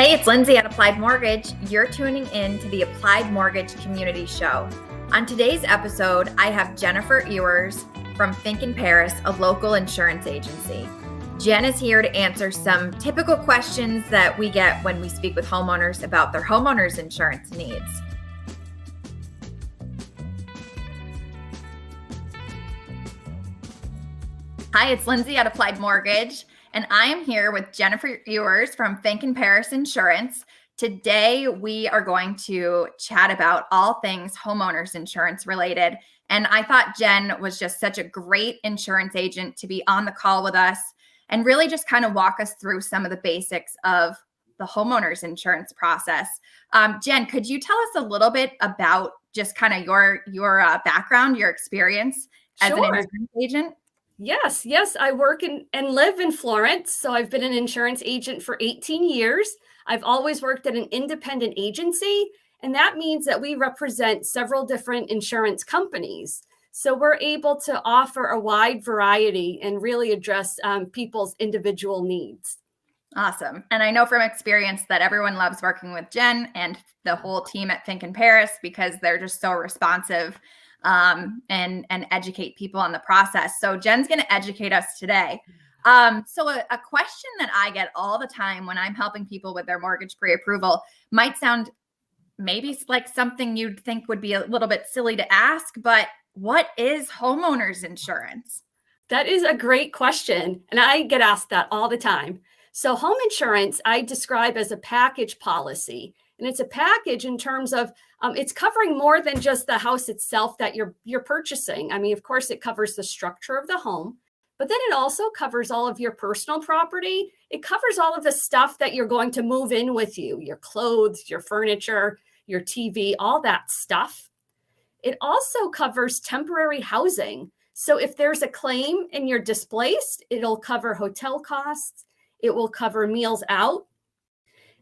Hey, it's Lindsay at Applied Mortgage. You're tuning in to the Applied Mortgage Community Show. On today's episode, I have Jennifer Ewers from Finck Perras, a local insurance agency. Jen is here to answer some typical questions that we get when we speak with homeowners about their homeowners insurance needs. Hi, it's Lindsay at Applied Mortgage, and I am here with Jennifer Ewers from Finck Perras Insurance. Today, we are going to chat about all things homeowners insurance related. And I thought Jen was just such a great insurance agent to be on the call with us and really just kind of walk us through some of the basics of the homeowners insurance process. Jen, could you tell us a little bit about just kind of your background, your experience as an insurance agent? Yes. I work and live in Florence. So I've been an insurance agent for 18 years. I've always worked at an independent agency, and that means that we represent several different insurance companies. So we're able to offer a wide variety and really address people's individual needs. Awesome. And I know from experience that everyone loves working with Jen and the whole team at Finck Perras because they're just so responsive and educate people on the process. So Jen's going to educate us today. So a question that I get all the time when I'm helping people with their mortgage pre-approval might sound maybe like something you'd think would be a little bit silly to ask, but what is homeowners insurance? That is a great question. And I get asked that all the time. So home insurance, I describe as a package policy. And it's a package in terms of it's covering more than just the house itself that you're purchasing. I mean, of course, it covers the structure of the home, but then it also covers all of your personal property. It covers all of the stuff that you're going to move in with you, your clothes, your furniture, your TV, all that stuff. It also covers temporary housing. So if there's a claim and you're displaced, it'll cover hotel costs. It will cover meals out.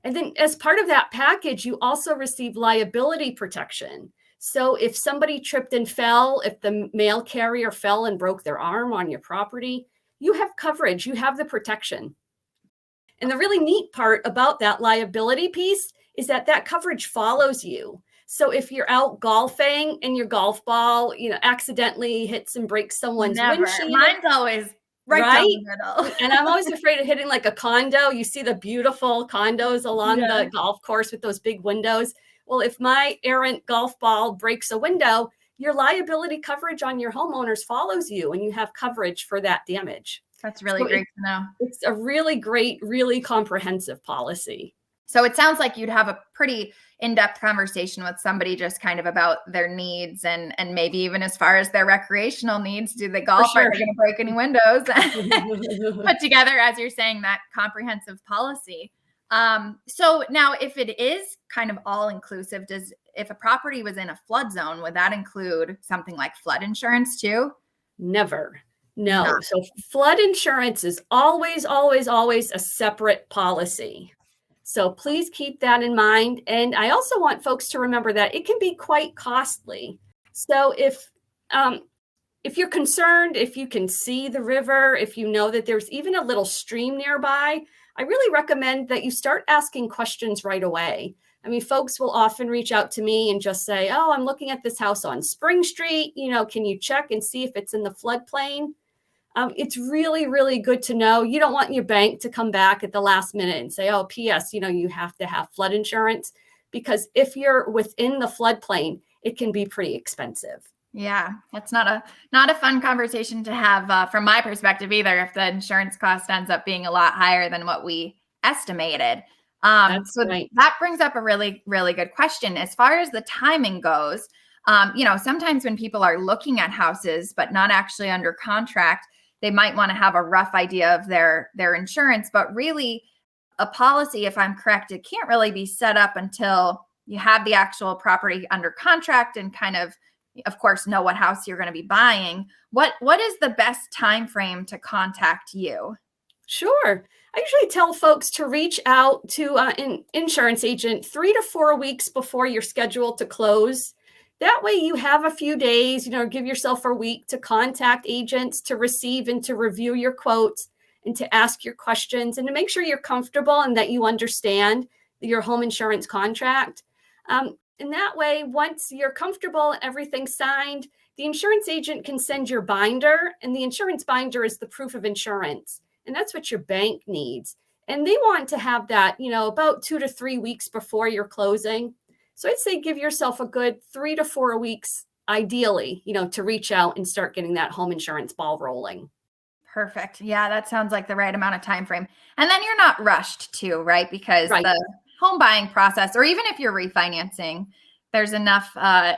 And then as part of that package, you also receive liability protection. So if somebody tripped and fell, if the mail carrier fell and broke their arm on your property, you have coverage, you have the protection. And the really neat part about that liability piece is that coverage follows you. So if you're out golfing and your golf ball, accidentally hits and breaks someone's windshield. Mine's always right down the middle. And I'm always afraid of hitting like a condo. You see the beautiful condos along the golf course with those big windows. Well, if my errant golf ball breaks a window, your liability coverage on your homeowners follows you and you have coverage for that damage. That's really great to know. It's a really great, really comprehensive policy. So it sounds like you'd have a pretty in-depth conversation with somebody just kind of about their needs and maybe even as far as their recreational needs. Do they golf? Are they going to break any windows? Put together, as you're saying, that comprehensive policy. So now if it is kind of all inclusive, if a property was in a flood zone, would that include something like flood insurance too? Never. No. So flood insurance is always a separate policy. So please keep that in mind. And I also want folks to remember that it can be quite costly. So if you're concerned, if you can see the river, if you know that there's even a little stream nearby, I really recommend that you start asking questions right away. I mean, folks will often reach out to me and just say, oh, I'm looking at this house on Spring Street. Can you check and see if it's in the floodplain? It's really, really good to know. You don't want your bank to come back at the last minute and say, oh, P.S., you have to have flood insurance, because if you're within the floodplain, it can be pretty expensive. Yeah, that's not a fun conversation to have from my perspective either, if the insurance cost ends up being a lot higher than what we estimated. So right. That brings up a really, really good question. As far as the timing goes, sometimes when people are looking at houses but not actually under contract, they might want to have a rough idea of their insurance, but really a policy, if I'm correct, it can't really be set up until you have the actual property under contract and kind of course, know what house you're going to be buying. What is the best time frame to contact you? Sure. I usually tell folks to reach out to an insurance agent 3 to 4 weeks before you're scheduled to close. That way you have a few days, give yourself a week to contact agents, to receive and to review your quotes and to ask your questions and to make sure you're comfortable and that you understand your home insurance contract. And that way, once you're comfortable and everything's signed, the insurance agent can send your binder, and the insurance binder is the proof of insurance. And that's what your bank needs. And they want to have that, about 2 to 3 weeks before your closing. So I'd say give yourself a good 3 to 4 weeks, ideally, to reach out and start getting that home insurance ball rolling. Perfect. Yeah, that sounds like the right amount of time frame. And then you're not rushed too, right? Because the home buying process, or even if you're refinancing, there's enough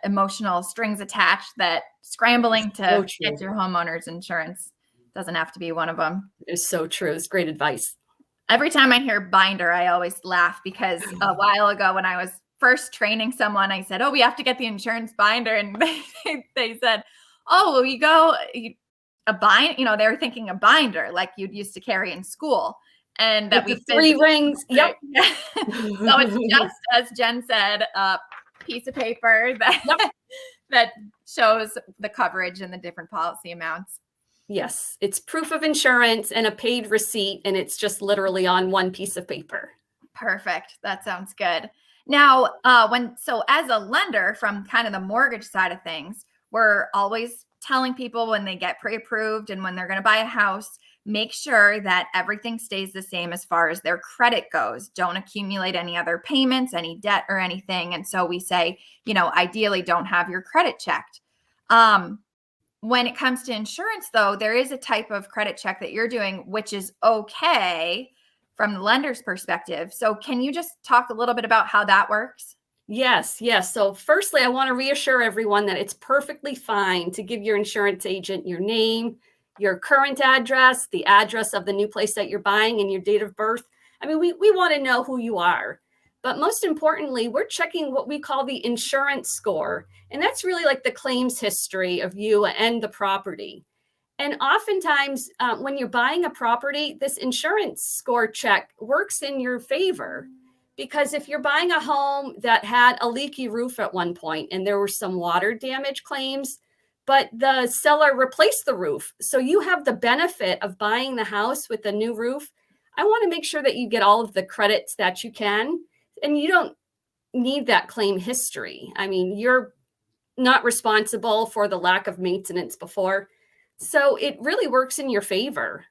emotional strings attached that scrambling to get your homeowner's insurance doesn't have to be one of them. It's so true. It's great advice. Every time I hear binder, I always laugh because a while ago when I was first training someone, I said, "Oh, we have to get the insurance binder." And they said, "Oh, well, a bind, they were thinking a binder like you'd used to carry in school." And that with the 3 rings. Yep. So it's just, as Jen said, a piece of paper that shows the coverage and the different policy amounts. Yes, it's proof of insurance and a paid receipt, and it's just literally on one piece of paper. Perfect. That sounds good. Now, as a lender from kind of the mortgage side of things, we're always telling people when they get pre-approved and when they're going to buy a house, make sure that everything stays the same as far as their credit goes. Don't accumulate any other payments, any debt or anything. And so we say, ideally don't have your credit checked. When it comes to insurance, though, there is a type of credit check that you're doing, which is okay from the lender's perspective. So can you just talk a little bit about how that works? Yes. So firstly, I want to reassure everyone that it's perfectly fine to give your insurance agent your name, your current address, the address of the new place that you're buying, and your date of birth. I mean, we want to know who you are. But most importantly, we're checking what we call the insurance score. And that's really like the claims history of you and the property. And oftentimes, when you're buying a property, this insurance score check works in your favor. Because if you're buying a home that had a leaky roof at one point and there were some water damage claims, but the seller replaced the roof, so you have the benefit of buying the house with a new roof, I want to make sure that you get all of the credits that you can. And you don't need that claim history. I mean, you're not responsible for the lack of maintenance before. So it really works in your favor.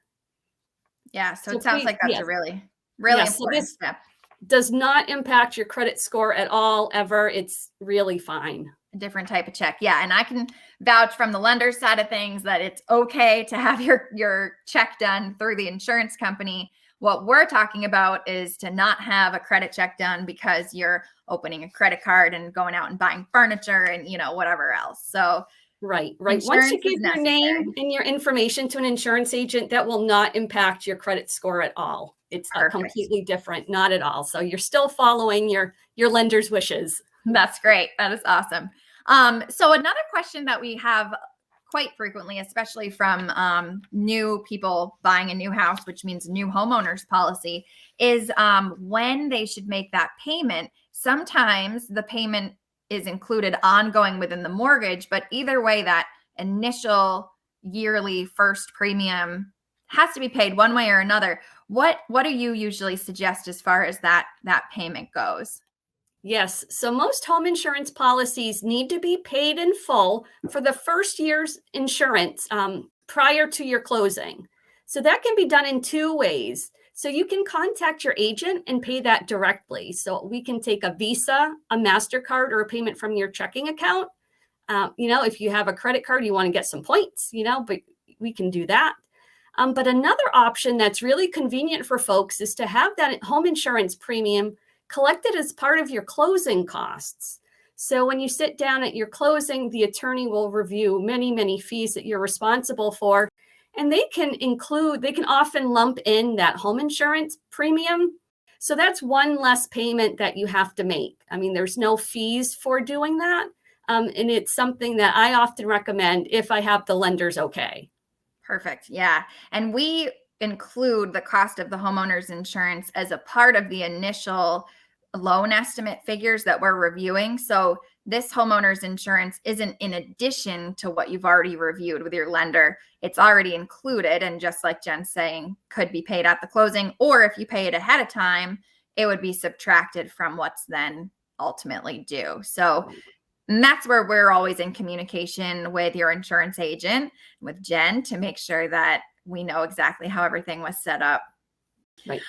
Yeah. So it sounds like that's a really important step. Does not impact your credit score at all, ever. It's really fine. A different type of check. Yeah. And I can vouch from the lender side of things that it's okay to have your check done through the insurance company. What we're talking about is to not have a credit check done because you're opening a credit card and going out and buying furniture and, whatever else. So right. Once you give your name and your information to an insurance agent, that will not impact your credit score at all. It's completely different. Not at all. So you're still following your lender's wishes. That's great. That is awesome. So another question that we have quite frequently, especially from new people buying a new house, which means new homeowners policy, is when they should make that payment. Sometimes the payment is included ongoing within the mortgage, but either way, that initial yearly first premium has to be paid one way or another. What do you usually suggest as far as that payment goes? Yes. So most home insurance policies need to be paid in full for the first year's insurance prior to your closing. So that can be done in 2 ways. So you can contact your agent and pay that directly. So we can take a Visa, a MasterCard, or a payment from your checking account. If you have a credit card, you want to get some points, but we can do that. But another option that's really convenient for folks is to have that home insurance premium collected as part of your closing costs. So when you sit down at your closing, the attorney will review many, many fees that you're responsible for. And they can often lump in that home insurance premium. So that's one less payment that you have to make. I mean, there's no fees for doing that. And it's something that I often recommend if I have the lenders okay. Perfect. Yeah. And we include the cost of the homeowner's insurance as a part of the initial loan estimate figures that we're reviewing. So this homeowner's insurance isn't in addition to what you've already reviewed with your lender. It's already included. And just like Jen's saying, could be paid at the closing, or if you pay it ahead of time, it would be subtracted from what's then ultimately due. So and that's where we're always in communication with your insurance agent, with Jen, to make sure that we know exactly how everything was set up. Right.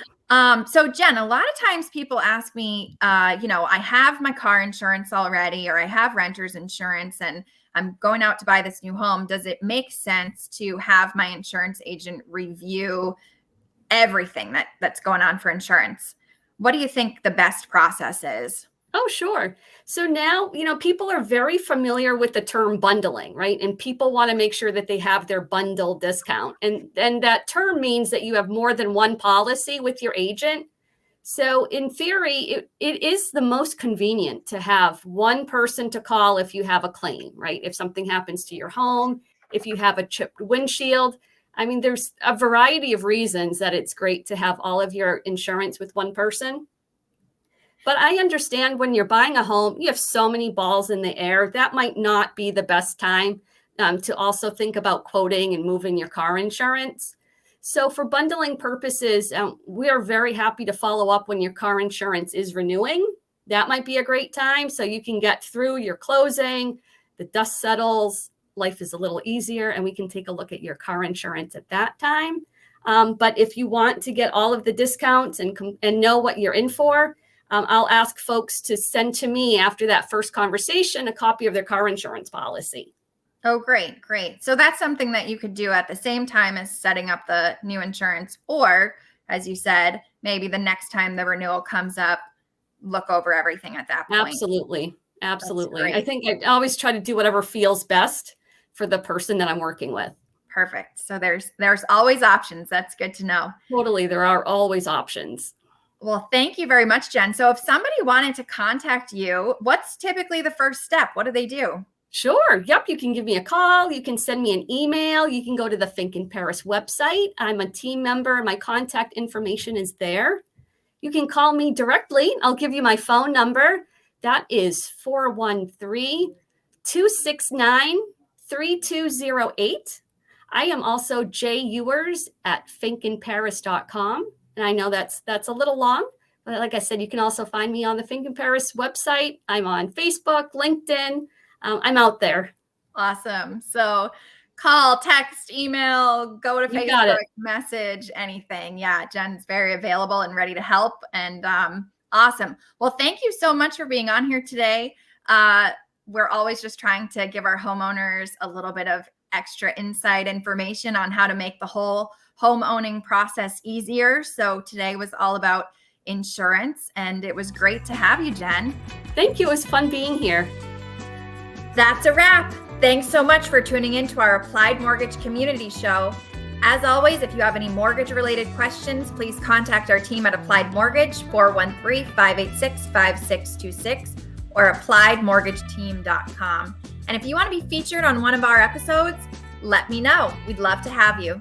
So Jen, a lot of times people ask me, I have my car insurance already, or I have renter's insurance, and I'm going out to buy this new home. Does it make sense to have my insurance agent review everything that's going on for insurance? What do you think the best process is? Oh, sure. So now, people are very familiar with the term bundling, right? And people want to make sure that they have their bundle discount. And that term means that you have more than one policy with your agent. So in theory, it is the most convenient to have one person to call if you have a claim, right? If something happens to your home, if you have a chipped windshield. I mean, there's a variety of reasons that it's great to have all of your insurance with one person. But I understand when you're buying a home, you have so many balls in the air. That might not be the best time to also think about quoting and moving your car insurance. So for bundling purposes, we are very happy to follow up when your car insurance is renewing. That might be a great time so you can get through your closing, the dust settles, life is a little easier, and we can take a look at your car insurance at that time. But if you want to get all of the discounts and know what you're in for, I'll ask folks to send to me after that first conversation a copy of their car insurance policy. Oh, great. So that's something that you could do at the same time as setting up the new insurance, or, as you said, maybe the next time the renewal comes up, look over everything at that point. Absolutely. I think I always try to do whatever feels best for the person that I'm working with. Perfect. So there's always options. That's good to know. Totally. There are always options. Well, thank you very much, Jen. So if somebody wanted to contact you, what's typically the first step? What do they do? Sure. Yep. You can give me a call. You can send me an email. You can go to the Finck Perras website. I'm a team member. My contact information is there. You can call me directly. I'll give you my phone number. That is 413-269-3208. I am also Ewers at finkandperras.com. And I know that's a little long, but like I said, you can also find me on the Finck Perras website. I'm on Facebook, LinkedIn. I'm out there. Awesome. So call, text, email, go to Facebook, message, anything. Yeah, Jen's very available and ready to help. And awesome. Well, thank you so much for being on here today. We're always just trying to give our homeowners a little bit of extra insight information on how to make the whole home owning process easier. So today was all about insurance, and it was great to have you, Jen. Thank you. It was fun being here. That's a wrap. Thanks so much for tuning in to our Applied Mortgage Community Show. As always, if you have any mortgage-related questions, please contact our team at Applied Mortgage, 413-586-5626, or appliedmortgageteam.com. And if you want to be featured on one of our episodes, let me know. We'd love to have you.